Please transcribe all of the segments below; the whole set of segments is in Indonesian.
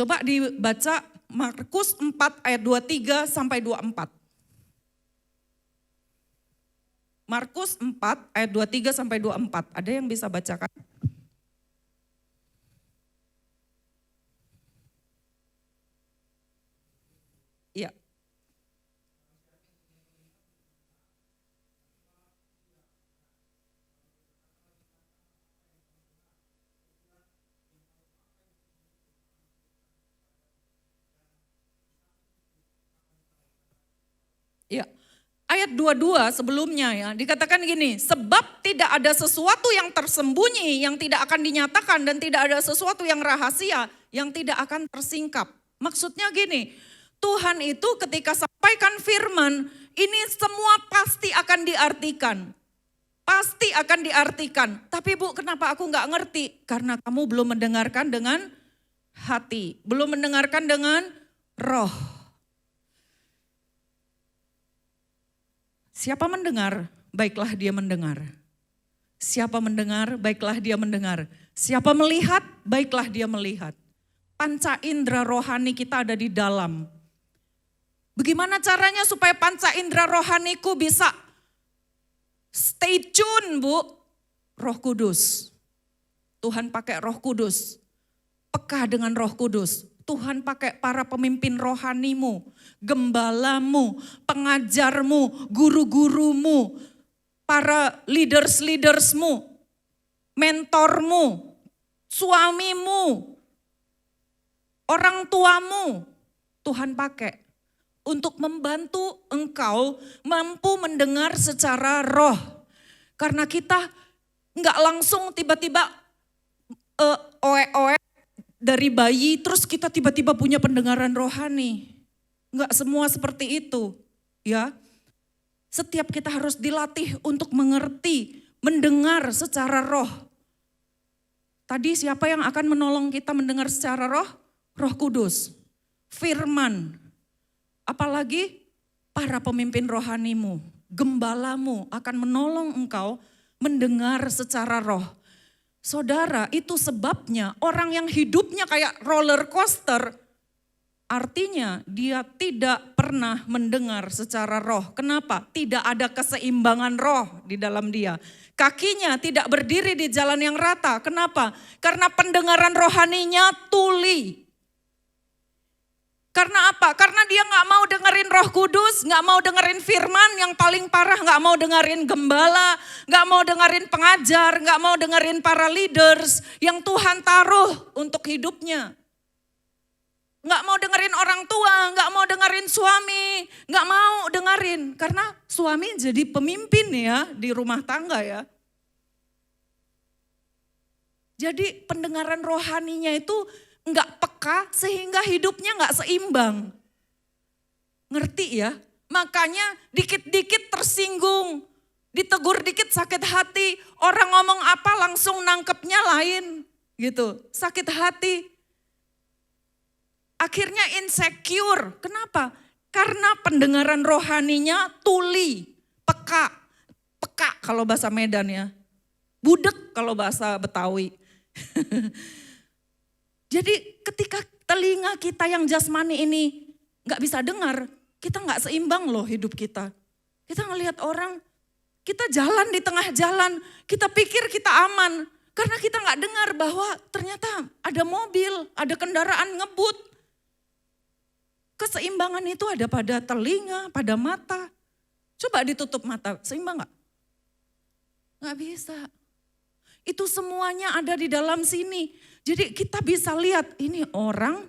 Coba dibaca Markus 4 ayat 23 sampai 24. Markus 4 ayat 23 sampai 24. Ada yang bisa bacakan? Iya. Ya, ayat 22 sebelumnya ya, dikatakan gini, sebab tidak ada sesuatu yang tersembunyi yang tidak akan dinyatakan dan tidak ada sesuatu yang rahasia yang tidak akan tersingkap. Maksudnya gini, Tuhan itu ketika sampaikan firman, ini semua pasti akan diartikan. Pasti akan diartikan. Tapi Bu, kenapa aku nggak ngerti? Karena kamu belum mendengarkan dengan hati, belum mendengarkan dengan roh. Siapa mendengar, baiklah dia mendengar. Siapa mendengar, baiklah dia mendengar. Siapa melihat, baiklah dia melihat. Panca indera rohani kita ada di dalam. Bagaimana caranya supaya panca indera rohaniku bisa stay tune, Bu? Roh Kudus. Tuhan pakai Roh Kudus. Peka dengan Roh Kudus. Tuhan pakai para pemimpin rohanimu, gembalamu, pengajarmu, guru-gurumu, para leaders-leadersmu, mentormu, suamimu, orang tuamu. Tuhan pakai untuk membantu engkau mampu mendengar secara roh. Karena kita nggak langsung tiba-tiba oe-oe dari bayi terus kita tiba-tiba punya pendengaran rohani. Enggak semua seperti itu, ya. Setiap kita harus dilatih untuk mengerti, mendengar secara roh. Tadi siapa yang akan menolong kita mendengar secara roh? Roh Kudus, firman. Apalagi para pemimpin rohanimu, gembalamu akan menolong engkau mendengar secara roh. Saudara, itu sebabnya orang yang hidupnya kayak roller coaster, artinya dia tidak pernah mendengar secara roh. Kenapa? Tidak ada keseimbangan roh di dalam dia. Kakinya tidak berdiri di jalan yang rata. Kenapa? Karena pendengaran rohaninya tuli. Karena apa? Karena dia gak mau dengerin Roh Kudus, gak mau dengerin firman, yang paling parah gak mau dengerin gembala, gak mau dengerin pengajar, gak mau dengerin para leaders yang Tuhan taruh untuk hidupnya. Gak mau dengerin orang tua, gak mau dengerin suami, gak mau dengerin. Karena suami jadi pemimpin ya di rumah tangga ya. Jadi pendengaran rohaninya itu enggak peka sehingga hidupnya enggak seimbang. Ngerti ya? Makanya dikit-dikit tersinggung, ditegur dikit sakit hati, orang ngomong apa langsung nangkepnya lain gitu, sakit hati. Akhirnya insecure, kenapa? Karena pendengaran rohaninya tuli, peka kalau bahasa Medan ya, budek kalau bahasa Betawi. Jadi ketika telinga kita yang jasmani ini gak bisa dengar, kita gak seimbang loh hidup kita. Kita ngelihat orang, kita jalan di tengah jalan, kita pikir kita aman. Karena kita gak dengar bahwa ternyata ada mobil, ada kendaraan ngebut. Keseimbangan itu ada pada telinga, pada mata. Coba ditutup mata, seimbang gak? Gak bisa. Itu semuanya ada di dalam sini. Jadi kita bisa lihat ini orang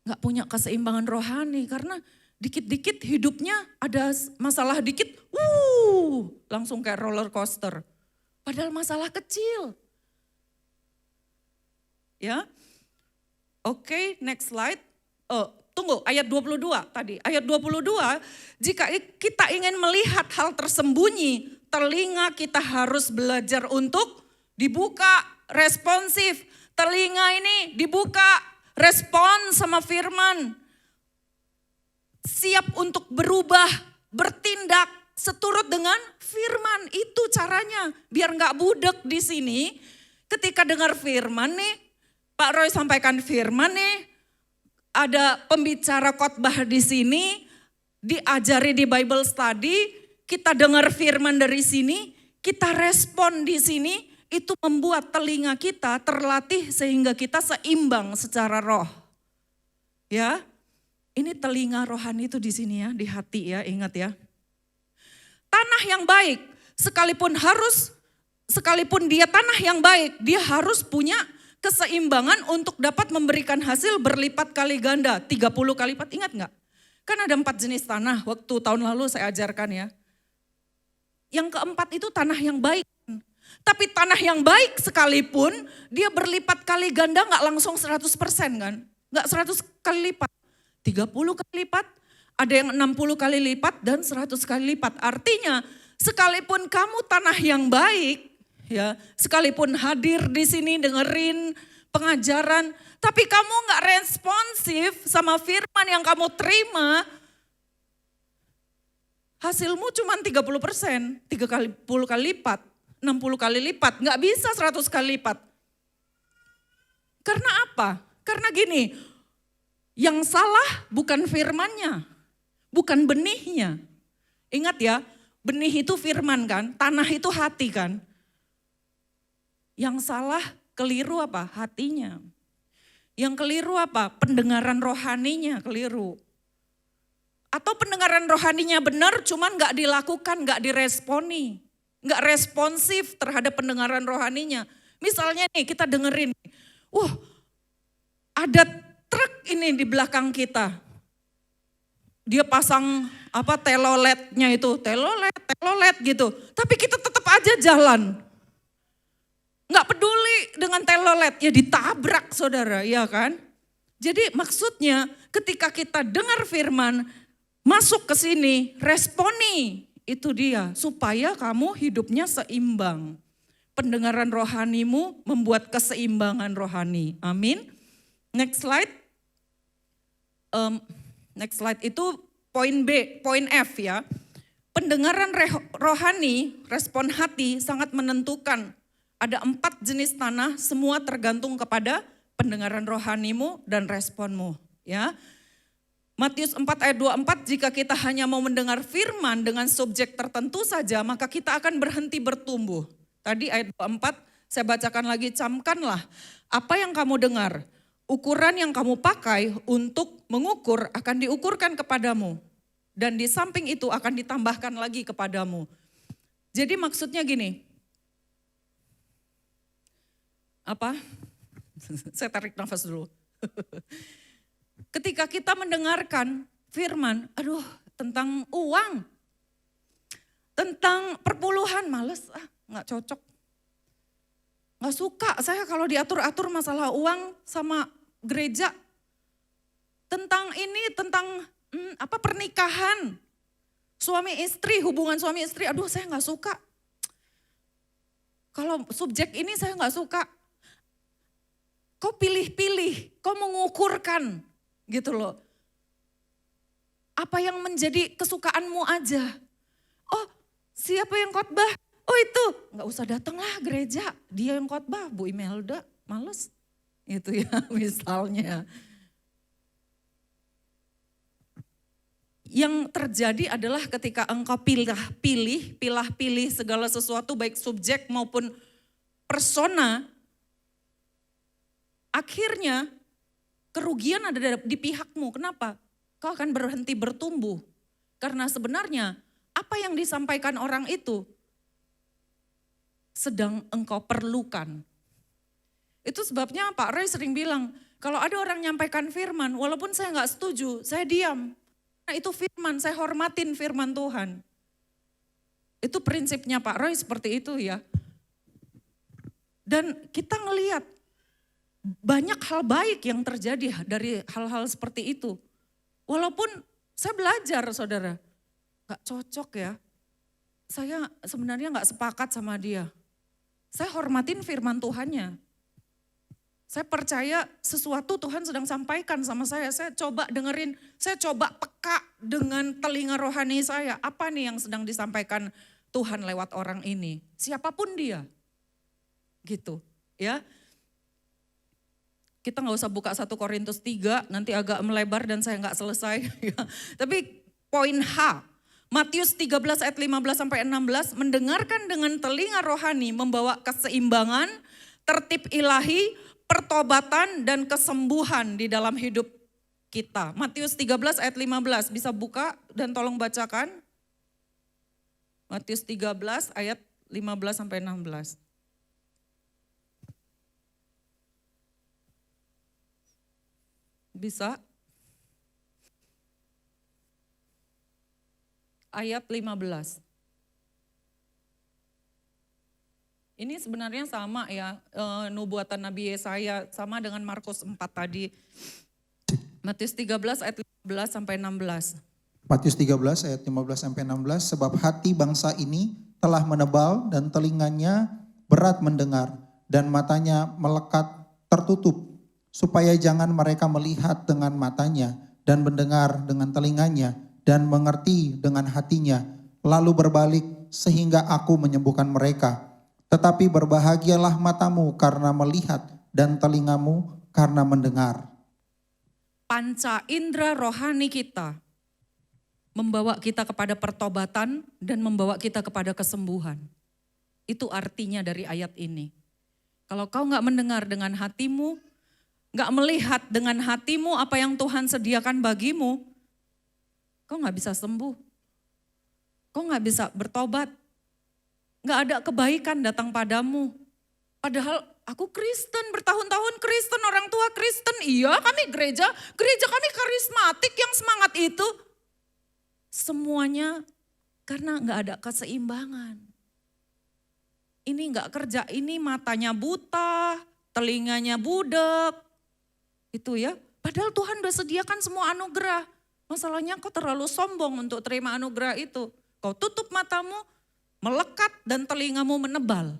gak punya keseimbangan rohani karena dikit-dikit hidupnya ada masalah dikit, langsung kayak roller coaster. Padahal masalah kecil. Ya. Oke, next slide. Tunggu, ayat 22 tadi. Ayat 22, jika kita ingin melihat hal tersembunyi, telinga kita harus belajar untuk dibuka, responsif. Telinga ini dibuka, respon sama firman. Siap untuk berubah, bertindak seturut dengan firman. Itu caranya, biar gak budek di sini. Ketika dengar firman nih, Pak Roy sampaikan firman nih, ada pembicara khotbah di sini, diajari di Bible study, kita dengar firman dari sini, kita respon di sini, itu membuat telinga kita terlatih sehingga kita seimbang secara roh. Ya, ini telinga rohani itu di sini ya, di hati ya, ingat ya. Tanah yang baik, sekalipun dia tanah yang baik, dia harus punya keseimbangan untuk dapat memberikan hasil berlipat kali ganda, 30 kali lipat, ingat enggak? Kan ada 4 jenis tanah, waktu tahun lalu saya ajarkan ya. Yang keempat itu tanah yang baik. Tapi tanah yang baik sekalipun, dia berlipat kali ganda enggak langsung 100% kan? Enggak 100 kali lipat, 30 kali lipat, ada yang 60 kali lipat dan 100 kali lipat. Artinya sekalipun kamu tanah yang baik, ya, sekalipun hadir di sini dengerin pengajaran, tapi kamu enggak responsif sama firman yang kamu terima, hasilmu cuma 30%, 30 kali lipat, 60 kali lipat, enggak bisa 100 kali lipat. Karena apa? Karena gini, yang salah bukan firmannya, bukan benihnya. Ingat ya, benih itu firman kan, tanah itu hati kan. Yang salah keliru apa? Hatinya. Yang keliru apa? Pendengaran rohaninya keliru. Atau pendengaran rohaninya benar cuman gak dilakukan, gak diresponi. Gak responsif terhadap pendengaran rohaninya. Misalnya nih kita dengerin, wah ada truk ini di belakang kita. Dia pasang teloletnya itu, telolet gitu. Tapi kita tetap aja jalan. Nggak peduli dengan telolet, ya ditabrak saudara, ya kan? Jadi maksudnya ketika kita dengar firman, masuk ke sini, responi, itu dia. Supaya kamu hidupnya seimbang. Pendengaran rohanimu membuat keseimbangan rohani, amin. Next slide. Next slide itu poin B, poin F ya. Pendengaran rohani, respon hati sangat menentukan. Ada 4 jenis tanah, semua tergantung kepada pendengaran rohanimu dan responmu. Ya. Matius 4 ayat 24, jika kita hanya mau mendengar firman dengan subjek tertentu saja, maka kita akan berhenti bertumbuh. Tadi ayat 24, saya bacakan lagi, camkanlah apa yang kamu dengar. Ukuran yang kamu pakai untuk mengukur akan diukurkan kepadamu. Dan di samping itu akan ditambahkan lagi kepadamu. Jadi maksudnya gini. Apa? Saya tarik nafas dulu. Ketika kita mendengarkan firman, tentang uang. Tentang perpuluhan, males, gak cocok. Gak suka saya kalau diatur-atur masalah uang sama gereja. Tentang ini, tentang pernikahan. Suami istri, hubungan suami istri, saya gak suka. Kalau subjek ini saya gak suka. Kau pilih-pilih, kau mengukurkan gitu loh. Apa yang menjadi kesukaanmu aja. Oh, siapa yang khotbah? Oh itu, gak usah datang lah gereja, dia yang khotbah, Bu Imelda, males. Itu ya misalnya. Yang terjadi adalah ketika engkau pilih segala sesuatu baik subjek maupun persona, akhirnya kerugian ada di pihakmu. Kenapa? Kau akan berhenti bertumbuh. Karena sebenarnya apa yang disampaikan orang itu sedang engkau perlukan. Itu sebabnya Pak Roy sering bilang, kalau ada orang nyampaikan firman, walaupun saya gak setuju, saya diam. Nah itu firman, saya hormatin firman Tuhan. Itu prinsipnya Pak Roy seperti itu ya. Dan kita ngelihat banyak hal baik yang terjadi dari hal-hal seperti itu. Walaupun saya belajar saudara, gak cocok ya. Saya sebenarnya gak sepakat sama dia. Saya hormatin firman Tuhannya. Saya percaya sesuatu Tuhan sedang sampaikan sama saya coba dengerin, saya coba peka dengan telinga rohani saya. Apa nih yang sedang disampaikan Tuhan lewat orang ini? Siapapun dia. Gitu ya. Kita nggak usah buka 1 Korintus 3, nanti agak melebar dan saya nggak selesai. Tapi poin H, Matius 13 ayat 15 sampai 16, mendengarkan dengan telinga rohani membawa keseimbangan, tertib ilahi, pertobatan dan kesembuhan di dalam hidup kita. Matius 13 ayat 15, bisa buka dan tolong bacakan. Matius 13 ayat 15 sampai 16. Bisa? Ayat 15. Ini sebenarnya sama ya, nubuatan Nabi Yesaya, sama dengan Markus 4 tadi. Matius 13 ayat 15 sampai 16. Matius 13 ayat 15 sampai 16, sebab hati bangsa ini telah menebal dan telinganya berat mendengar dan matanya melekat tertutup, supaya jangan mereka melihat dengan matanya dan mendengar dengan telinganya dan mengerti dengan hatinya, lalu berbalik sehingga aku menyembuhkan mereka. Tetapi berbahagialah matamu karena melihat dan telingamu karena mendengar. Panca indera rohani kita membawa kita kepada pertobatan dan membawa kita kepada kesembuhan. Itu artinya dari ayat ini. Kalau kau gak mendengar dengan hatimu, gak melihat dengan hatimu apa yang Tuhan sediakan bagimu, kau gak bisa sembuh. Kau gak bisa bertobat. Gak ada kebaikan datang padamu. Padahal aku Kristen, bertahun-tahun Kristen, orang tua Kristen. Iya, kami gereja kami karismatik yang semangat itu. Semuanya karena gak ada keseimbangan. Ini gak kerja, ini matanya buta, telinganya budek. Itu ya, padahal Tuhan udah sediakan semua anugerah. Masalahnya kau terlalu sombong untuk terima anugerah itu. Kau tutup matamu, melekat dan telingamu menebal.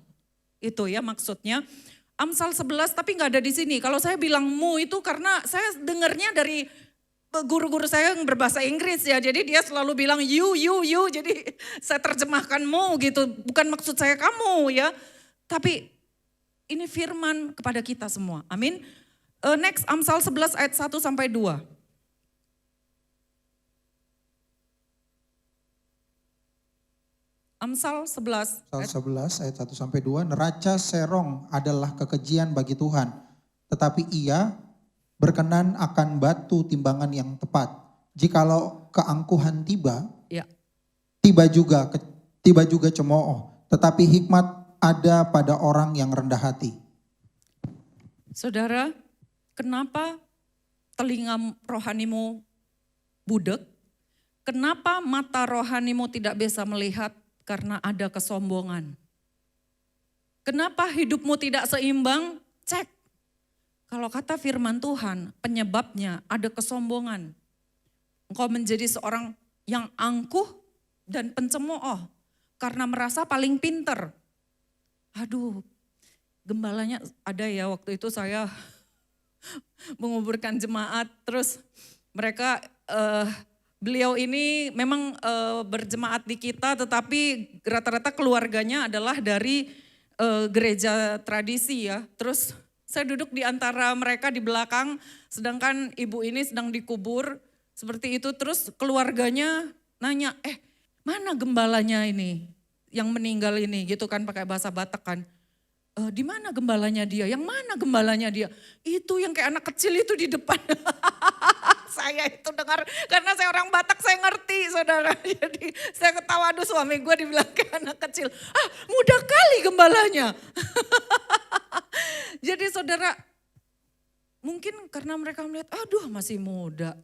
Itu ya maksudnya. Amsal 11 tapi gak ada di sini. Kalau saya bilang mu itu karena saya dengarnya dari guru-guru saya yang berbahasa Inggris ya. Jadi dia selalu bilang you. Jadi saya terjemahkan mu gitu. Bukan maksud saya kamu ya. Tapi ini firman kepada kita semua. Amin. Next Amsal 11 ayat 1 sampai 2. Amsal 11 ayat 1 sampai 2, neraca serong adalah kekejian bagi Tuhan, tetapi Ia berkenan akan batu timbangan yang tepat. Jikalau keangkuhan tiba, ya. tiba juga cemooh, tetapi hikmat ada pada orang yang rendah hati. Saudara, kenapa telinga rohanimu budek? Kenapa mata rohanimu tidak bisa melihat? Karena ada kesombongan. Kenapa hidupmu tidak seimbang? Cek. Kalau kata firman Tuhan, penyebabnya ada kesombongan. Engkau menjadi seorang yang angkuh dan pencemooh karena merasa paling pinter. Aduh, gembalanya ada ya, waktu itu saya menguburkan jemaat, terus mereka beliau ini memang berjemaat di kita, tetapi rata-rata keluarganya adalah dari gereja tradisi ya. Terus saya duduk di antara mereka di belakang, sedangkan ibu ini sedang dikubur seperti itu. Terus keluarganya nanya, mana gembalanya ini yang meninggal ini gitu kan, pakai bahasa Batak kan. Di mana gembalanya dia? Yang mana gembalanya dia? Itu yang kayak anak kecil itu di depan. Saya itu dengar, karena saya orang Batak saya ngerti saudara. Jadi saya ketawa, aduh suami gue dibilang kayak anak kecil. Muda kali gembalanya. Jadi saudara, mungkin karena mereka melihat, aduh masih muda.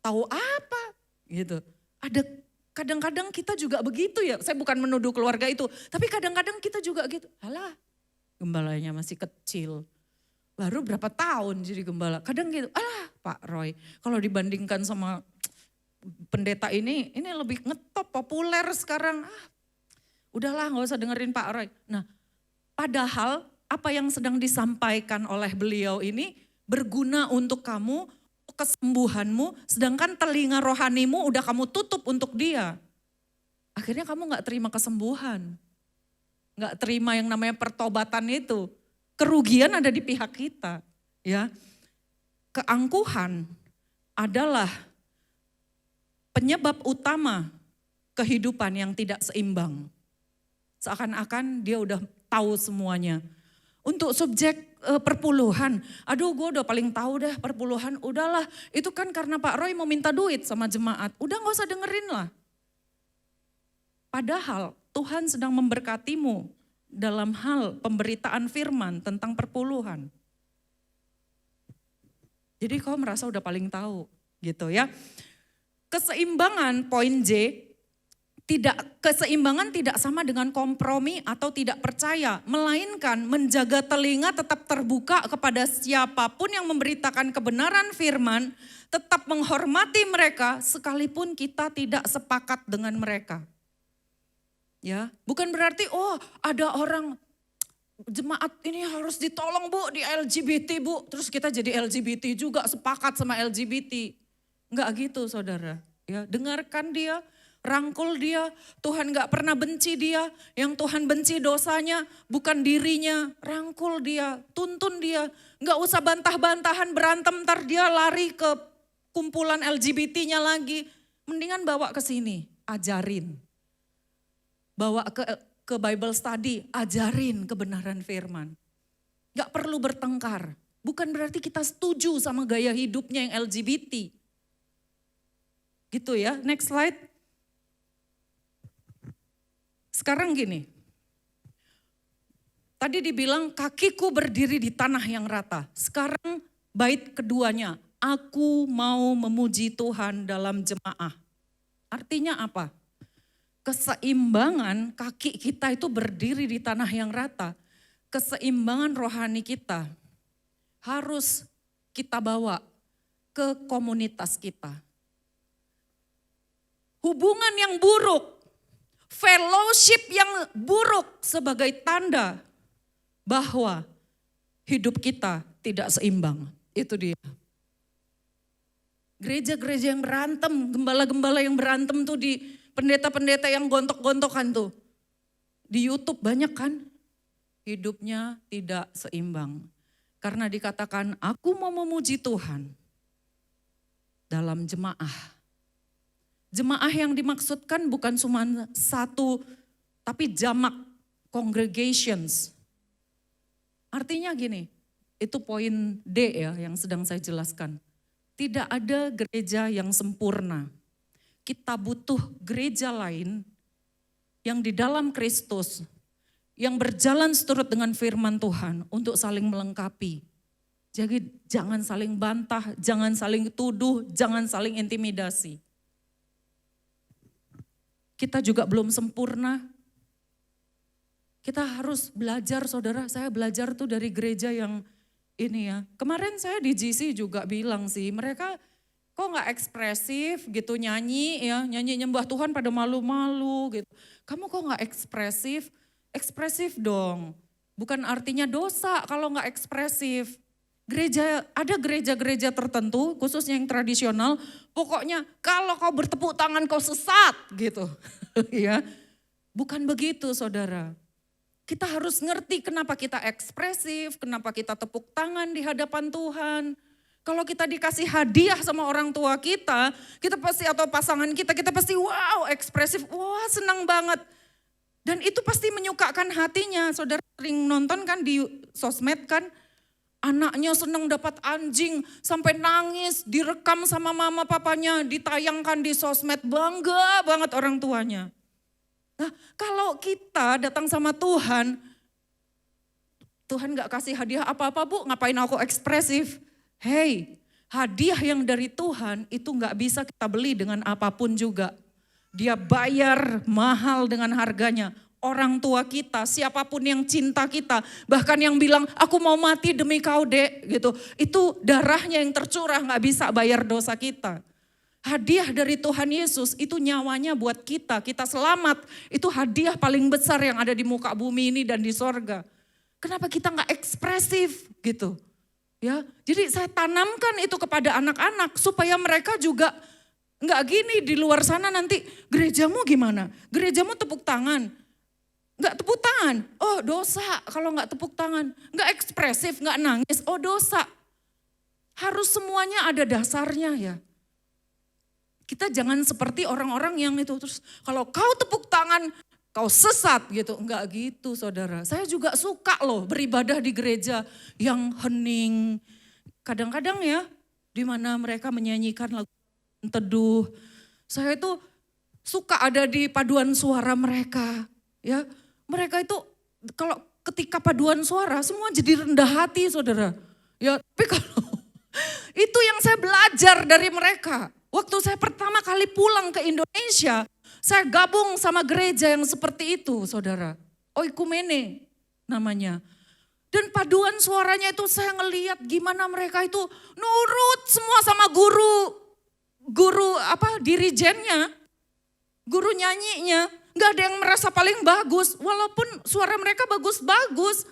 Tahu apa gitu. Ada kadang-kadang kita juga begitu ya. Saya bukan menuduh keluarga itu. Tapi kadang-kadang kita juga gitu. Alah, gembalanya masih kecil. Baru berapa tahun jadi gembala. Kadang gitu, alah Pak Roy, kalau dibandingkan sama pendeta ini lebih ngetop, populer sekarang. Udahlah gak usah dengerin Pak Roy. Nah, padahal apa yang sedang disampaikan oleh beliau ini berguna untuk kamu, kesembuhanmu, sedangkan telinga rohanimu udah kamu tutup untuk dia. Akhirnya kamu gak terima kesembuhan. Gak terima yang namanya pertobatan itu. Kerugian ada di pihak kita. Ya, keangkuhan adalah penyebab utama kehidupan yang tidak seimbang. Seakan-akan dia udah tahu semuanya. Untuk subjek perpuluhan, aduh gue udah paling tahu deh perpuluhan, udahlah itu kan karena Pak Roy mau minta duit sama jemaat, udah gak usah dengerin lah. Padahal Tuhan sedang memberkatimu dalam hal pemberitaan firman tentang perpuluhan. Jadi kau merasa udah paling tahu gitu ya. Keseimbangan, poin J, keseimbangan tidak sama dengan kompromi atau tidak percaya, melainkan menjaga telinga tetap terbuka kepada siapapun yang memberitakan kebenaran firman, tetap menghormati mereka sekalipun kita tidak sepakat dengan mereka. Ya, bukan berarti ada orang jemaat ini harus ditolong Bu di LGBT Bu, terus kita jadi LGBT juga sepakat sama LGBT. Enggak gitu saudara, ya dengarkan dia, rangkul dia, Tuhan gak pernah benci dia, yang Tuhan benci dosanya bukan dirinya, rangkul dia, tuntun dia, gak usah bantah-bantahan berantem ntar dia lari ke kumpulan LGBT-nya lagi, mendingan bawa ke sini, ajarin, bawa ke Bible study, ajarin kebenaran firman, gak perlu bertengkar, bukan berarti kita setuju sama gaya hidupnya yang LGBT. Gitu ya, next slide. Sekarang gini, tadi dibilang kakiku berdiri di tanah yang rata. Sekarang bait keduanya, aku mau memuji Tuhan dalam jemaah. Artinya apa? Keseimbangan kaki kita itu berdiri di tanah yang rata. Keseimbangan rohani kita harus kita bawa ke komunitas kita. Hubungan yang buruk, fellowship yang buruk sebagai tanda bahwa hidup kita tidak seimbang. Itu dia. Gereja-gereja yang berantem, gembala-gembala yang berantem tuh di pendeta-pendeta yang gontok-gontokan tuh. Di YouTube banyak kan? Hidupnya tidak seimbang. Karena dikatakan aku mau memuji Tuhan dalam jemaah. Jemaah yang dimaksudkan bukan cuma satu, tapi jamak, congregations. Artinya gini, itu poin D ya yang sedang saya jelaskan. Tidak ada gereja yang sempurna. Kita butuh gereja lain yang di dalam Kristus, yang berjalan seturut dengan firman Tuhan untuk saling melengkapi. Jadi jangan saling bantah, jangan saling tuduh, jangan saling intimidasi. Kita juga belum sempurna. Kita harus belajar saudara, saya belajar tuh dari gereja yang ini ya. Kemarin saya di GC juga bilang sih, mereka kok gak ekspresif gitu nyanyi ya, nyanyi nyembah Tuhan pada malu-malu gitu. Kamu kok gak ekspresif? Ekspresif dong. Bukan artinya dosa kalau gak ekspresif. Ada gereja-gereja tertentu, khususnya yang tradisional, pokoknya kalau kau bertepuk tangan kau sesat gitu. Ya, bukan begitu saudara. Kita harus ngerti kenapa kita ekspresif, kenapa kita tepuk tangan di hadapan Tuhan. Kalau kita dikasih hadiah sama orang tua kita pasti atau pasangan kita pasti wow ekspresif, wah senang banget. Dan itu pasti menyukakan hatinya. Saudara sering nonton kan di sosmed kan, anaknya senang dapat anjing sampai nangis, direkam sama mama papanya, ditayangkan di sosmed, bangga banget orang tuanya. Nah kalau kita datang sama Tuhan gak kasih hadiah apa-apa Bu, ngapain aku ekspresif? Hey, hadiah yang dari Tuhan itu gak bisa kita beli dengan apapun juga. Dia bayar mahal dengan harganya. Orang tua kita, siapapun yang cinta kita, bahkan yang bilang aku mau mati demi kau Dek gitu. Itu darahnya yang tercurah gak bisa bayar dosa kita. Hadiah dari Tuhan Yesus itu nyawanya buat kita selamat. Itu hadiah paling besar yang ada di muka bumi ini dan di sorga. Kenapa kita gak ekspresif gitu? Ya, jadi saya tanamkan itu kepada anak-anak supaya mereka juga gak gini di luar sana nanti gerejamu gimana? Gerejamu tepuk tangan. Gak tepuk tangan, oh dosa kalau gak tepuk tangan. Gak ekspresif, gak nangis, oh dosa. Harus semuanya ada dasarnya ya. Kita jangan seperti orang-orang yang itu terus kalau kau tepuk tangan kau sesat gitu. Enggak gitu saudara. Saya juga suka loh beribadah di gereja yang hening. Kadang-kadang ya di mana mereka menyanyikan lagu teduh. Saya itu suka ada di paduan suara mereka. Ya, mereka itu kalau ketika paduan suara semua jadi rendah hati saudara. Ya, tapi kalau itu yang saya belajar dari mereka. Waktu saya pertama kali pulang ke Indonesia, saya gabung sama gereja yang seperti itu, saudara. Oikumene namanya. Dan paduan suaranya itu saya ngeliat gimana mereka itu nurut semua sama guru dirijennya, guru nyanyinya. Gak ada yang merasa paling bagus, walaupun suara mereka bagus-bagus.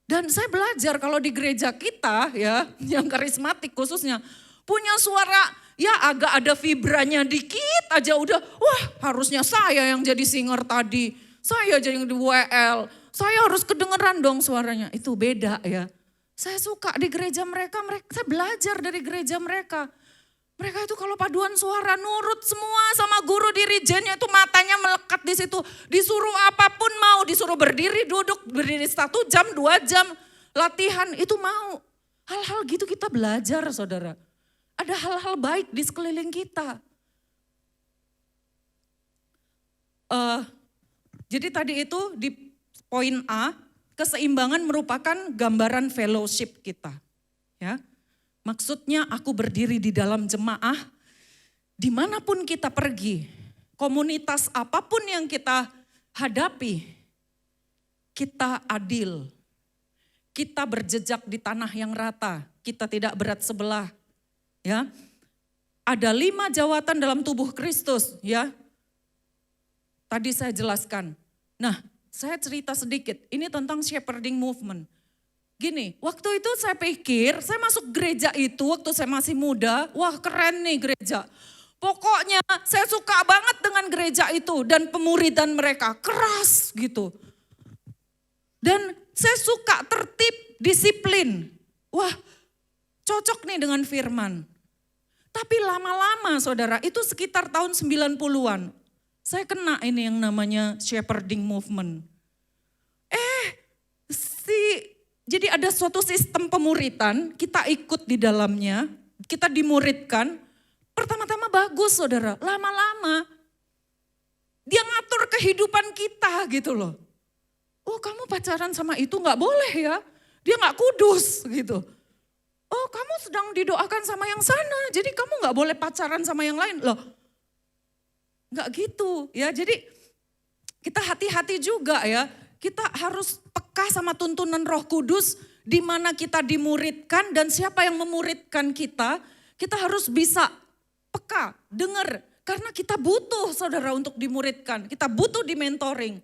Dan saya belajar kalau di gereja kita ya, yang karismatik khususnya, punya suara ya agak ada vibranya dikit aja udah, wah harusnya saya yang jadi singer tadi, saya jadi yang di WL, saya harus kedengeran dong suaranya. Itu beda ya. Saya suka di gereja mereka, saya belajar dari gereja mereka. Mereka itu kalau paduan suara nurut semua sama guru dirijennya itu matanya melekat di situ. Disuruh apapun mau, disuruh berdiri, duduk, berdiri 1 jam, 2 jam latihan itu mau. Hal-hal gitu kita belajar saudara. Ada hal-hal baik di sekeliling kita. Jadi tadi itu di poin A, keseimbangan merupakan gambaran fellowship kita. Ya. Maksudnya aku berdiri di dalam jemaah, dimanapun kita pergi, komunitas apapun yang kita hadapi, kita adil. Kita berjejak di tanah yang rata, kita tidak berat sebelah. Ya, ada 5 jawatan dalam tubuh Kristus. Ya, tadi saya jelaskan. Nah, saya cerita sedikit, ini tentang shepherding movement. Gini, waktu itu saya pikir, saya masuk gereja itu waktu saya masih muda, wah keren nih gereja. Pokoknya saya suka banget dengan gereja itu dan pemuridan mereka, keras gitu. Dan saya suka tertib, disiplin. Wah cocok nih dengan firman. Tapi lama-lama saudara, itu sekitar tahun 90-an. Saya kena ini yang namanya shepherding movement. Jadi ada suatu sistem pemuritan, kita ikut di dalamnya, kita dimuridkan. Pertama-tama bagus saudara, lama-lama dia ngatur kehidupan kita gitu loh. Oh kamu pacaran sama itu gak boleh ya, dia gak kudus gitu. Oh kamu sedang didoakan sama yang sana, jadi kamu gak boleh pacaran sama yang lain. Loh gak gitu ya, jadi kita hati-hati juga ya. Kita harus peka sama tuntunan Roh Kudus di mana kita dimuridkan dan siapa yang memuridkan kita harus bisa peka, dengar. Karena kita butuh saudara untuk dimuridkan, kita butuh di mentoring.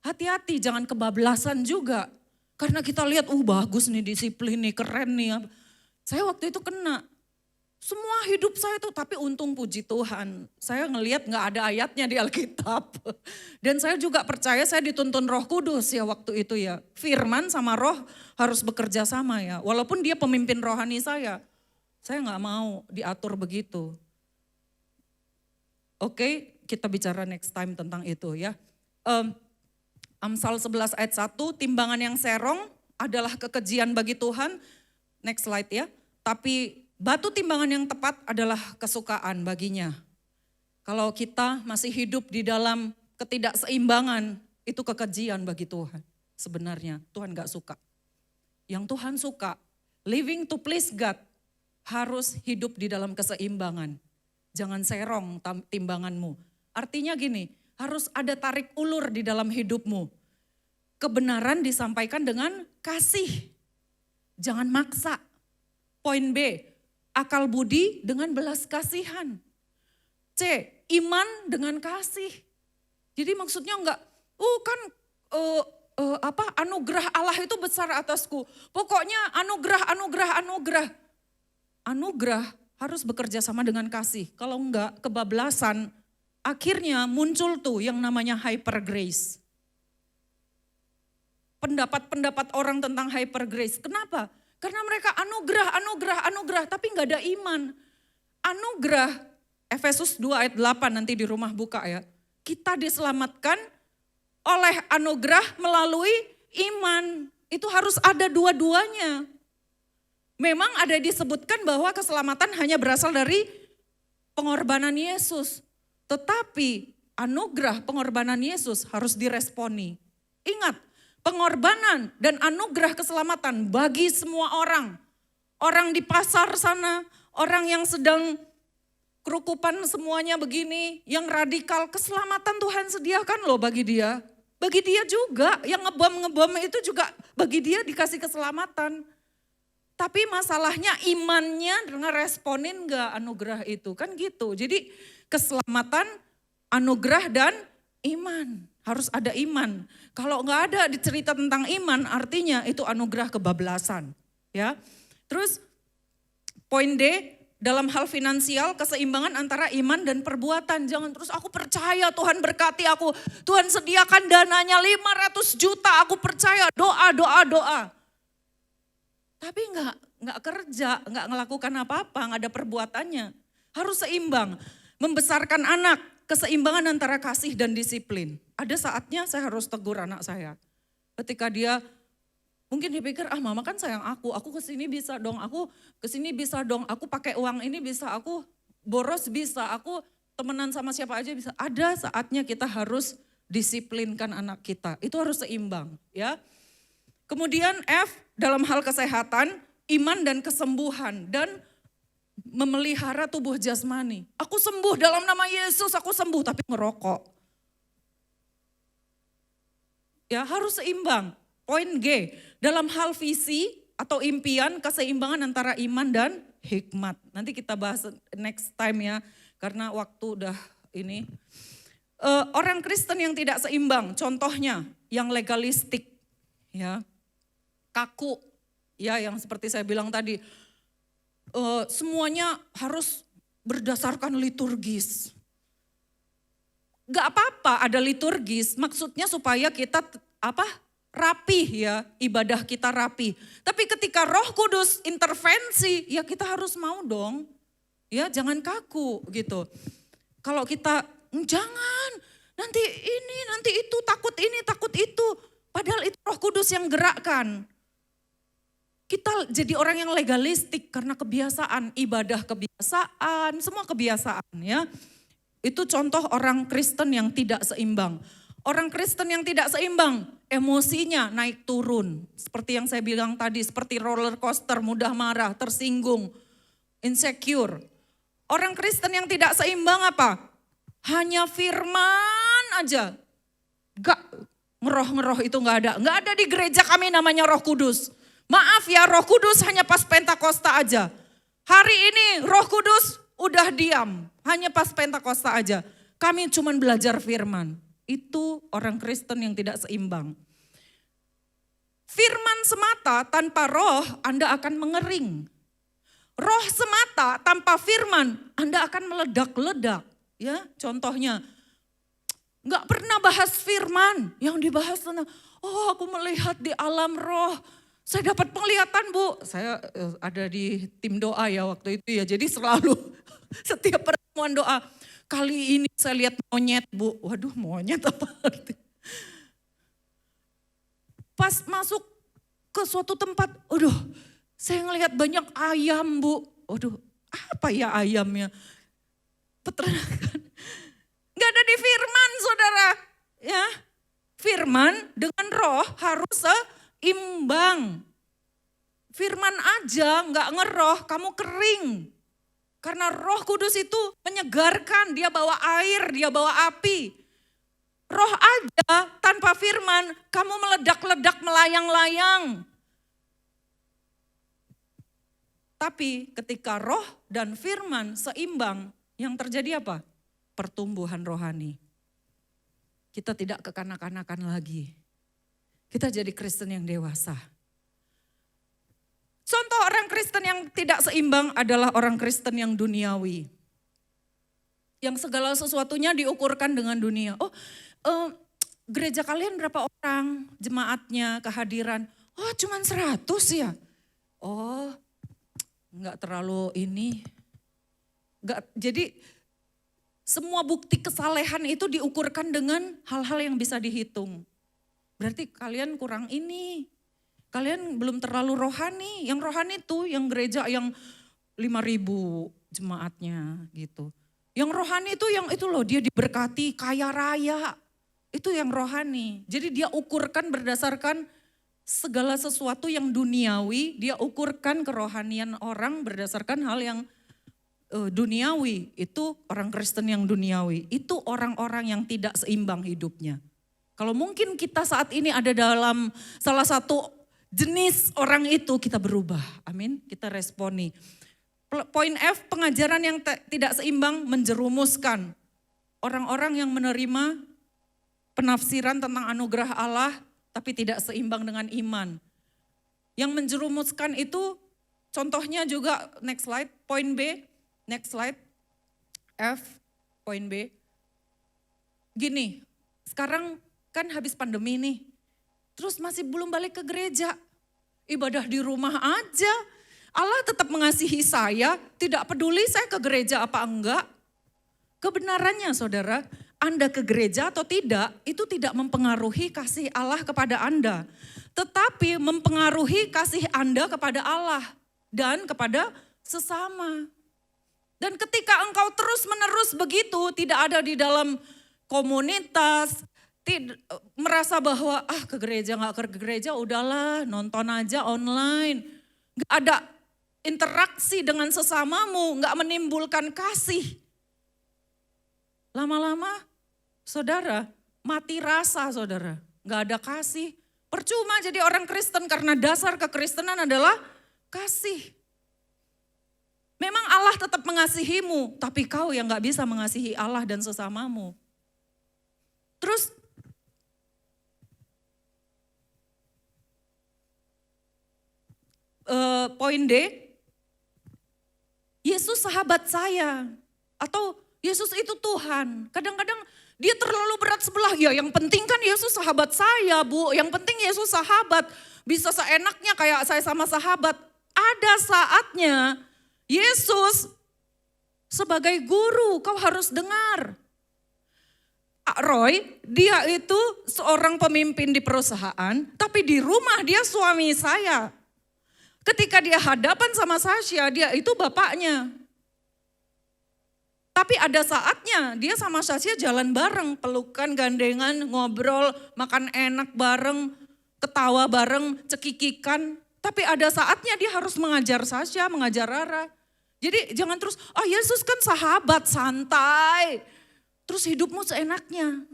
Hati-hati jangan kebablasan juga. Karena kita lihat, bagus nih disiplin nih, keren nih. Saya waktu itu kena. Semua hidup saya tuh, tapi untung puji Tuhan. Saya ngelihat gak ada ayatnya di Alkitab. Dan saya juga percaya saya dituntun Roh Kudus ya waktu itu ya. Firman sama Roh harus bekerja sama ya. Walaupun dia pemimpin rohani saya gak mau diatur begitu. Oke, kita bicara next time tentang itu ya. Amsal 11 ayat 1, timbangan yang serong adalah kekejian bagi Tuhan. Next slide ya. Tapi batu timbangan yang tepat adalah kesukaan baginya. Kalau kita masih hidup di dalam ketidakseimbangan, itu kekejian bagi Tuhan. Sebenarnya Tuhan gak suka. Yang Tuhan suka, living to please God, harus hidup di dalam keseimbangan. Jangan serong timbanganmu. Artinya gini, harus ada tarik ulur di dalam hidupmu. Kebenaran disampaikan dengan kasih. Jangan maksa. Poin B, akal budi dengan belas kasihan. C, iman dengan kasih. Jadi maksudnya enggak, anugerah Allah itu besar atasku. Pokoknya anugerah. Anugerah harus bekerja sama dengan kasih. Kalau enggak, kebablasan, akhirnya muncul tuh yang namanya hyper grace. Pendapat-pendapat orang tentang hyper grace. Kenapa? Karena mereka anugerah, tapi nggak ada iman. Anugerah, Efesus 2 ayat 8 nanti di rumah buka ya. Kita diselamatkan oleh anugerah melalui iman. Itu harus ada dua-duanya. Memang ada disebutkan bahwa keselamatan hanya berasal dari pengorbanan Yesus. Tetapi anugerah pengorbanan Yesus harus diresponi. Ingat, pengorbanan dan anugerah keselamatan bagi semua orang. Orang di pasar sana, orang yang sedang kerukupan semuanya begini, yang radikal, keselamatan Tuhan sediakan loh bagi dia. Bagi dia juga, yang ngebom itu juga bagi dia dikasih keselamatan. Tapi masalahnya imannya ngeresponin gak anugerah itu, kan gitu. Jadi keselamatan, anugerah dan iman. Harus ada iman. Kalau nggak ada dicerita tentang iman, artinya itu anugerah kebablasan. Ya. Terus poin D, dalam hal finansial, keseimbangan antara iman dan perbuatan. Jangan terus aku percaya Tuhan berkati aku. Tuhan sediakan dananya 500 juta, aku percaya, doa. Tapi nggak kerja, nggak ngelakukan apa-apa, nggak ada perbuatannya. Harus seimbang. Membesarkan anak, keseimbangan antara kasih dan disiplin. Ada saatnya saya harus tegur anak saya. Ketika dia mungkin dipikir, mama kan sayang aku kesini bisa dong, aku kesini bisa dong, aku pakai uang ini bisa, aku boros bisa, aku temenan sama siapa aja bisa. Ada saatnya kita harus disiplinkan anak kita, itu harus seimbang ya. Kemudian F, dalam hal kesehatan, iman dan kesembuhan dan memelihara tubuh jasmani. Aku sembuh dalam nama Yesus, aku sembuh tapi ngerokok. Ya harus seimbang. Poin G, dalam hal visi atau impian, keseimbangan antara iman dan hikmat. Nanti kita bahas next time ya, karena waktu udah ini. Orang Kristen yang tidak seimbang, contohnya yang legalistik, ya, kaku, ya yang seperti saya bilang tadi, semuanya harus berdasarkan liturgis. Gak apa-apa ada liturgis, maksudnya supaya kita rapih ya, ibadah kita rapih. Tapi ketika Roh Kudus intervensi, ya kita harus mau dong. Ya, jangan kaku gitu. Kalau kita jangan, nanti ini, nanti itu, takut ini, takut itu. Padahal itu Roh Kudus yang gerakkan. Kita jadi orang yang legalistik karena kebiasaan, ibadah kebiasaan, semua kebiasaan ya. Itu contoh orang Kristen yang tidak seimbang. Orang Kristen yang tidak seimbang, emosinya naik turun. Seperti yang saya bilang tadi, seperti roller coaster, mudah marah, tersinggung, insecure. Orang Kristen yang tidak seimbang apa? Hanya firman aja. Gak ngeroh-ngeroh itu gak ada. Gak ada di gereja kami namanya Roh Kudus. Maaf ya, Roh Kudus hanya pas Pentakosta aja. Hari ini Roh Kudus udah diam, hanya pas Pentakosta aja. Kami cuma belajar firman. Itu orang Kristen yang tidak seimbang. Firman semata tanpa roh Anda akan mengering. Roh semata tanpa firman Anda akan meledak-ledak. Ya, contohnya nggak pernah bahas firman, yang dibahas tentang aku melihat di alam roh. Saya dapat penglihatan Bu, saya ada di tim doa ya waktu itu ya, jadi selalu setiap pertemuan doa, kali ini saya lihat monyet Bu, waduh monyet apa arti? Pas masuk ke suatu tempat, saya ngelihat banyak ayam Bu, waduh apa ya ayamnya? Peternakan, gak ada di firman saudara, ya firman dengan roh harus seimbang. Firman aja nggak ngeroh, kamu kering. Karena Roh Kudus itu menyegarkan, dia bawa air, dia bawa api. Roh aja tanpa firman, kamu meledak-ledak, melayang-layang. Tapi ketika roh dan firman seimbang, yang terjadi apa? Pertumbuhan rohani. Kita tidak kekanak-kanakan lagi. Kita jadi Kristen yang dewasa. Contoh orang Kristen yang tidak seimbang adalah orang Kristen yang duniawi. Yang segala sesuatunya diukurkan dengan dunia. Gereja kalian berapa orang jemaatnya, kehadiran? Cuman 100 ya. Oh, nggak terlalu ini. Nggak, jadi semua bukti kesalehan itu diukurkan dengan hal-hal yang bisa dihitung. Berarti kalian kurang ini. Kalian belum terlalu rohani. Yang rohani tuh yang gereja yang 5.000 jemaatnya gitu. Yang rohani itu yang itu loh, dia diberkati kaya raya. Itu yang rohani. Jadi dia ukurkan berdasarkan segala sesuatu yang duniawi, dia ukurkan kerohanian orang berdasarkan hal yang duniawi. Itu orang Kristen yang duniawi. Itu orang-orang yang tidak seimbang hidupnya. Kalau mungkin kita saat ini ada dalam salah satu jenis orang itu, kita berubah. Amin, kita responi. Poin F, pengajaran yang tidak seimbang menjerumuskan orang-orang yang menerima penafsiran tentang anugerah Allah tapi tidak seimbang dengan iman. Yang menjerumuskan itu contohnya juga next slide, poin B, next slide, F, poin B. Gini, sekarang kan habis pandemi nih, terus masih belum balik ke gereja, ibadah di rumah aja. Allah tetap mengasihi saya, tidak peduli saya ke gereja apa enggak. Kebenarannya saudara, Anda ke gereja atau tidak, itu tidak mempengaruhi kasih Allah kepada Anda. Tetapi mempengaruhi kasih Anda kepada Allah dan kepada sesama. Dan ketika engkau terus-menerus begitu, tidak ada di dalam komunitas, merasa bahwa ke gereja gak ke gereja, udahlah nonton aja online. Gak ada interaksi dengan sesamamu, gak menimbulkan kasih. Lama-lama saudara mati rasa saudara, gak ada kasih. Percuma jadi orang Kristen karena dasar kekristenan adalah kasih. Memang Allah tetap mengasihimu, tapi kau yang gak bisa mengasihi Allah dan sesamamu. Terus poin D, Yesus sahabat saya atau Yesus itu Tuhan. Kadang-kadang dia terlalu berat sebelah. Ya yang penting kan Yesus sahabat saya Bu. Yang penting Yesus sahabat. Bisa seenaknya kayak saya sama sahabat. Ada saatnya Yesus sebagai guru kau harus dengar. Roy, dia itu seorang pemimpin di perusahaan. Tapi di rumah dia suami saya. Ketika dia hadapan sama Sasha, dia itu bapaknya. Tapi ada saatnya dia sama Sasha jalan bareng, pelukan, gandengan, ngobrol, makan enak bareng, ketawa bareng, cekikikan. Tapi ada saatnya dia harus mengajar Sasha, mengajar Rara. Jadi jangan terus, Yesus kan sahabat, santai. Terus hidupmu seenaknya.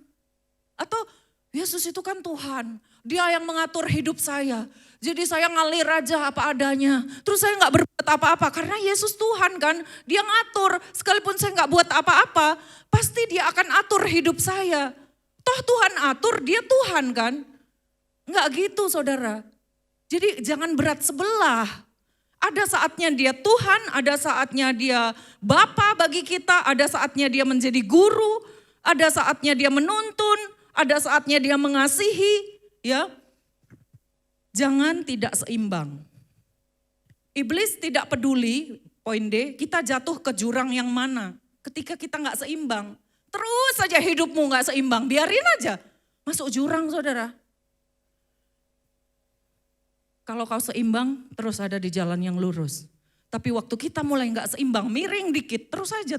Atau Yesus itu kan Tuhan, dia yang mengatur hidup saya. Jadi saya ngalir aja apa adanya. Terus saya gak berbuat apa-apa karena Yesus Tuhan kan. Dia ngatur, sekalipun saya gak buat apa-apa, pasti dia akan atur hidup saya. Toh Tuhan atur, dia Tuhan kan. Gak gitu saudara. Jadi jangan berat sebelah. Ada saatnya dia Tuhan, ada saatnya dia Bapa bagi kita, ada saatnya dia menjadi guru, ada saatnya dia menuntun, ada saatnya dia mengasihi, ya. Jangan tidak seimbang. Iblis tidak peduli, poin D, kita jatuh ke jurang yang mana. Ketika kita gak seimbang, terus saja hidupmu gak seimbang, biarin aja. Masuk jurang saudara. Kalau kau seimbang, terus ada di jalan yang lurus. Tapi waktu kita mulai gak seimbang, miring dikit, terus aja,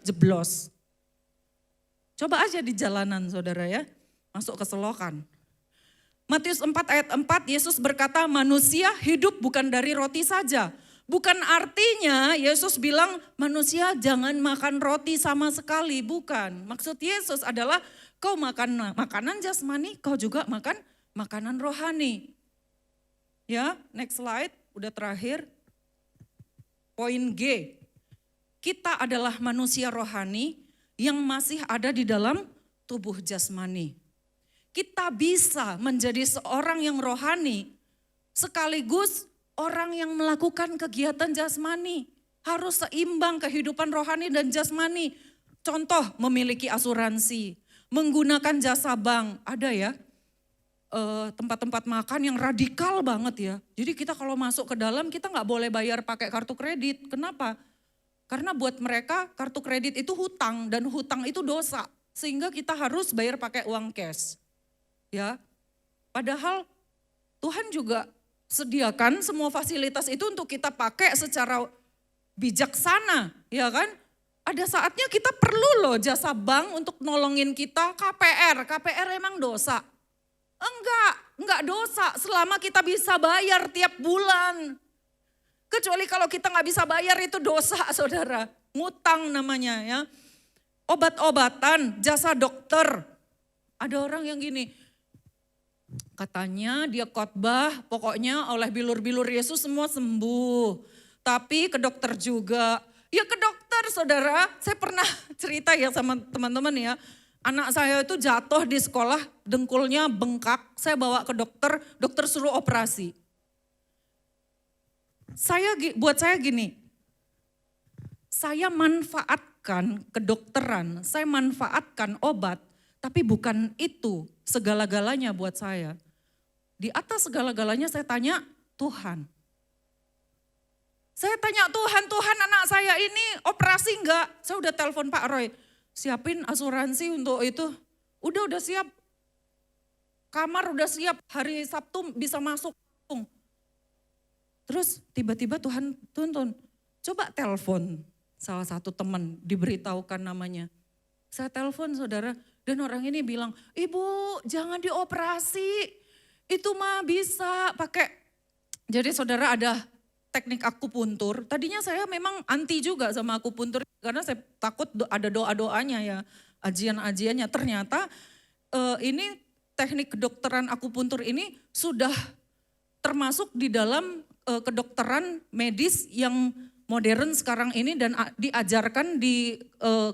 jeblos. Coba aja di jalanan saudara ya, masuk ke selokan. Matius 4 ayat 4, Yesus berkata manusia hidup bukan dari roti saja. Bukan artinya Yesus bilang manusia jangan makan roti sama sekali, bukan. Maksud Yesus adalah kau makan makanan jasmani, kau juga makan makanan rohani. Ya, next slide, udah terakhir. Poin G, kita adalah manusia rohani yang masih ada di dalam tubuh jasmani. Kita bisa menjadi seorang yang rohani sekaligus orang yang melakukan kegiatan jasmani. Harus seimbang kehidupan rohani dan jasmani. Contoh memiliki asuransi, menggunakan jasa bank, ada ya. tempat-tempat makan yang radikal banget ya. Jadi kita kalau masuk ke dalam kita nggak boleh bayar pakai kartu kredit. Kenapa? Karena buat mereka kartu kredit itu hutang dan hutang itu dosa. Sehingga kita harus bayar pakai uang cash. Ya. Padahal Tuhan juga sediakan semua fasilitas itu untuk kita pakai secara bijaksana, ya kan? Ada saatnya kita perlu loh jasa bank untuk nolongin kita. KPR emang dosa? Enggak dosa selama kita bisa bayar tiap bulan. Kecuali kalau kita nggak bisa bayar itu dosa, saudara. Ngutang namanya ya. Obat-obatan, jasa dokter. Ada orang yang gini, katanya dia khotbah, pokoknya oleh bilur-bilur Yesus semua sembuh. Tapi ke dokter juga. Ya ke dokter saudara, saya pernah cerita ya sama teman-teman ya. Anak saya itu jatuh di sekolah, dengkulnya bengkak. Saya bawa ke dokter, dokter suruh operasi. Buat saya gini, saya manfaatkan kedokteran, saya manfaatkan obat, tapi bukan itu segala-galanya buat saya. Di atas segala-galanya saya tanya Tuhan. Saya tanya Tuhan anak saya ini operasi enggak? Saya udah telepon Pak Roy, siapin asuransi untuk itu. Udah siap, kamar udah siap, hari Sabtu bisa masuk. Terus tiba-tiba Tuhan tuntun, coba telepon salah satu teman, diberitahukan namanya. Saya telepon saudara, dan orang ini bilang, ibu jangan dioperasi, itu mah bisa pakai. Jadi saudara ada teknik akupuntur, tadinya saya memang anti juga sama akupuntur, karena saya takut ada doa-doanya ya, ajian-ajiannya. Ternyata ini teknik kedokteran akupuntur ini sudah termasuk di dalam kedokteran medis yang modern sekarang ini dan diajarkan di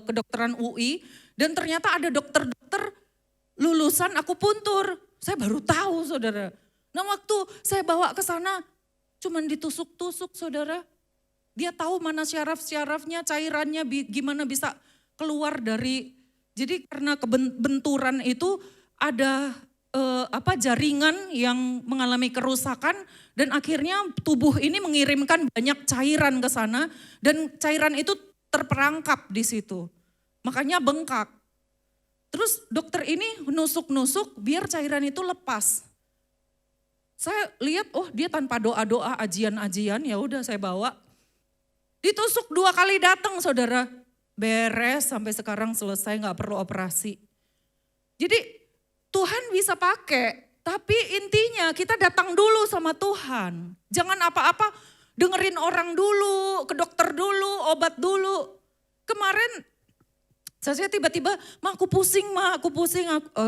kedokteran UI, dan ternyata ada dokter-dokter lulusan akupuntur. Saya baru tahu saudara. Nah waktu saya bawa ke sana cuman ditusuk-tusuk saudara. Dia tahu mana syaraf-syarafnya, cairannya gimana bisa keluar dari. Jadi karena kebenturan itu ada jaringan yang mengalami kerusakan, dan akhirnya tubuh ini mengirimkan banyak cairan ke sana, dan cairan itu terperangkap di situ. Makanya bengkak. Terus dokter ini nusuk-nusuk biar cairan itu lepas. Saya lihat, oh dia tanpa doa-doa, ajian-ajian, ya udah saya bawa. Ditusuk 2 kali datang saudara, beres sampai sekarang selesai, nggak perlu operasi. Jadi Tuhan bisa pakai, tapi intinya kita datang dulu sama Tuhan. Jangan apa-apa dengerin orang dulu, ke dokter dulu, obat dulu. Kemarin saya tiba-tiba, aku pusing,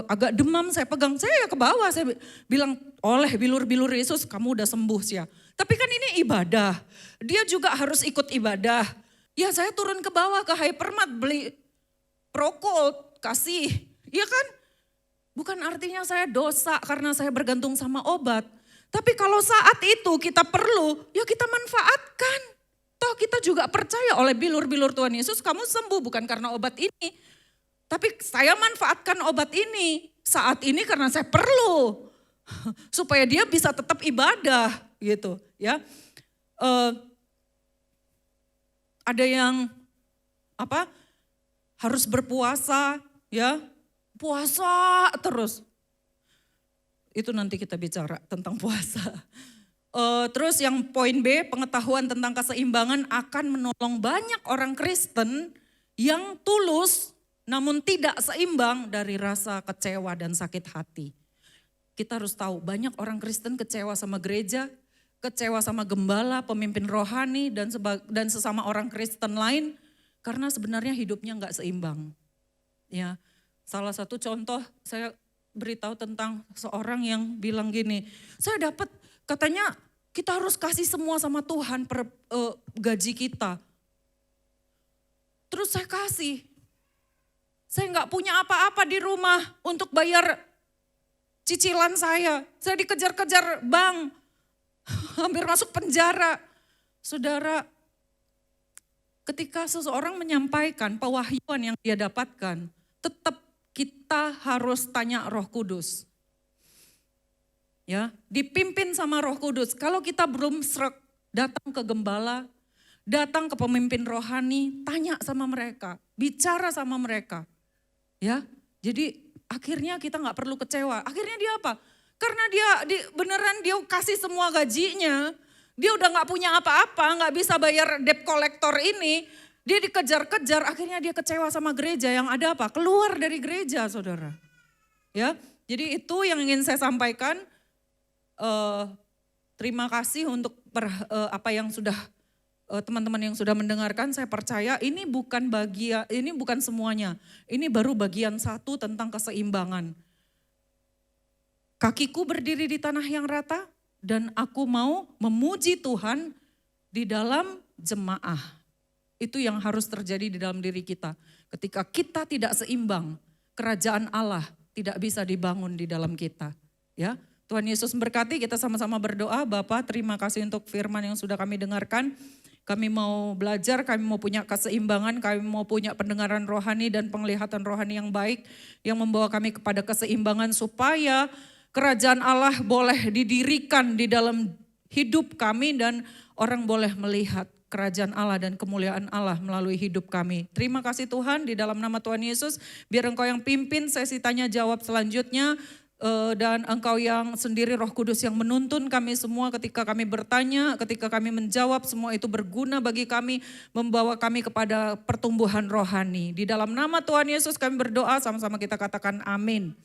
agak demam, saya pegang, saya ke bawah, saya bilang, oleh bilur-bilur Yesus kamu udah sembuh sih ya. Tapi kan ini ibadah, dia juga harus ikut ibadah. Ya saya turun ke bawah ke Hypermart beli Procold, kasih, ya kan? Bukan artinya saya dosa karena saya bergantung sama obat. Tapi kalau saat itu kita perlu, ya kita manfaatkan. Toh kita juga percaya oleh bilur-bilur Tuhan Yesus, kamu sembuh bukan karena obat ini. Tapi saya manfaatkan obat ini saat ini karena saya perlu. Supaya dia bisa tetap ibadah gitu ya. Ada yang harus berpuasa ya. Puasa terus. Itu nanti kita bicara tentang puasa. Terus yang poin B, pengetahuan tentang keseimbangan akan menolong banyak orang Kristen yang tulus namun tidak seimbang dari rasa kecewa dan sakit hati. Kita harus tahu banyak orang Kristen kecewa sama gereja, kecewa sama gembala, pemimpin rohani dan sesama orang Kristen lain karena sebenarnya hidupnya nggak seimbang. Ya. Salah satu contoh saya beritahu tentang seorang yang bilang gini, saya dapat katanya kita harus kasih semua sama Tuhan per gaji kita. Terus saya kasih, saya nggak punya apa-apa di rumah untuk bayar cicilan saya dikejar-kejar bank, hampir masuk penjara. Saudara, ketika seseorang menyampaikan pewahyuan yang dia dapatkan, tetap kita harus tanya Roh Kudus. Ya, dipimpin sama Roh Kudus. Kalau kita belum srek, datang ke gembala, datang ke pemimpin rohani, tanya sama mereka, bicara sama mereka. Ya, jadi akhirnya kita nggak perlu kecewa. Akhirnya dia apa? Karena beneran dia kasih semua gajinya, dia udah nggak punya apa-apa, nggak bisa bayar debt collector ini, dia dikejar-kejar. Akhirnya dia kecewa sama gereja. Yang ada apa? Keluar dari gereja, saudara. Ya, jadi itu yang ingin saya sampaikan. Terima kasih untuk apa yang sudah teman-teman yang sudah mendengarkan. Saya percaya ini bukan semuanya. Ini baru bagian satu tentang keseimbangan. Kakiku berdiri di tanah yang rata dan aku mau memuji Tuhan di dalam jemaah. Itu yang harus terjadi di dalam diri kita. Ketika kita tidak seimbang, kerajaan Allah tidak bisa dibangun di dalam kita. Ya. Tuhan Yesus memberkati, kita sama-sama berdoa. Bapa, terima kasih untuk firman yang sudah kami dengarkan. Kami mau belajar, kami mau punya keseimbangan, kami mau punya pendengaran rohani dan penglihatan rohani yang baik. Yang membawa kami kepada keseimbangan supaya kerajaan Allah boleh didirikan di dalam hidup kami dan orang boleh melihat kerajaan Allah dan kemuliaan Allah melalui hidup kami. Terima kasih Tuhan, di dalam nama Tuhan Yesus, biar Engkau yang pimpin sesi tanya jawab selanjutnya. Dan Engkau yang sendiri Roh Kudus yang menuntun kami semua ketika kami bertanya, ketika kami menjawab, semua itu berguna bagi kami, membawa kami kepada pertumbuhan rohani. Di dalam nama Tuhan Yesus kami berdoa, sama-sama kita katakan amin.